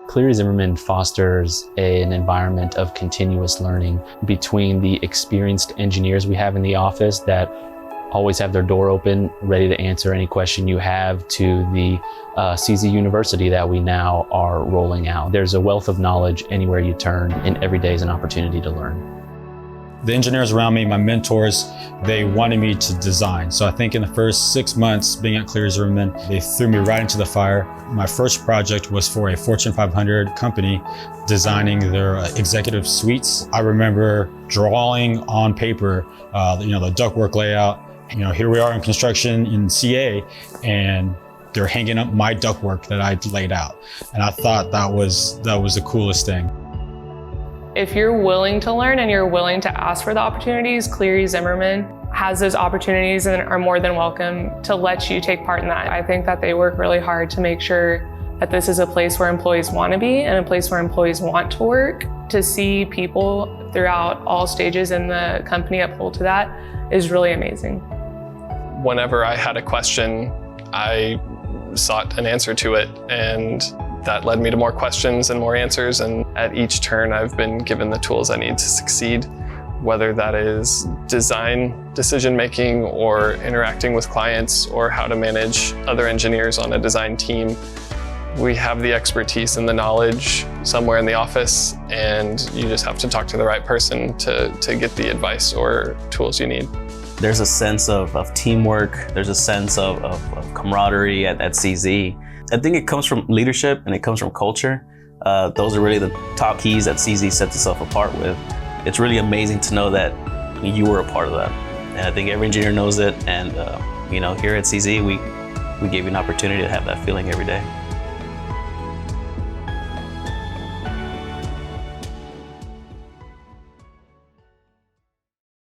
Cleary Zimmermann fosters an environment of continuous learning between the experienced engineers we have in the office that always have their door open, ready to answer any question you have, to the CZ University that we now are rolling out. There's a wealth of knowledge anywhere you turn, and every day is an opportunity to learn. The engineers around me, my mentors, they wanted me to design. So I think in the first 6 months being at Cleary Zimmermann, they threw me right into the fire. My first project was for a Fortune 500 company designing their executive suites. I remember drawing on paper, the ductwork layout. Here we are in construction in CA, and they're hanging up my ductwork that I'd laid out. And I thought that was the coolest thing. If you're willing to learn and you're willing to ask for the opportunities, Cleary Zimmermann has those opportunities and are more than welcome to let you take part in that. I think that they work really hard to make sure that this is a place where employees want to be and a place where employees want to work. To see people throughout all stages in the company uphold to that is really amazing. Whenever I had a question, I sought an answer to it, and that led me to more questions and more answers. And at each turn, I've been given the tools I need to succeed, whether that is design decision-making or interacting with clients or how to manage other engineers on a design team. We have the expertise and the knowledge somewhere in the office, and you just have to talk to the right person to get the advice or tools you need. There's a sense of teamwork. There's a sense of camaraderie at CZ. I think it comes from leadership and it comes from culture. Those are really the top keys that CZ sets itself apart with. It's really amazing to know that you were a part of that. And I think every engineer knows it. And here at CZ, we give you an opportunity to have that feeling every day.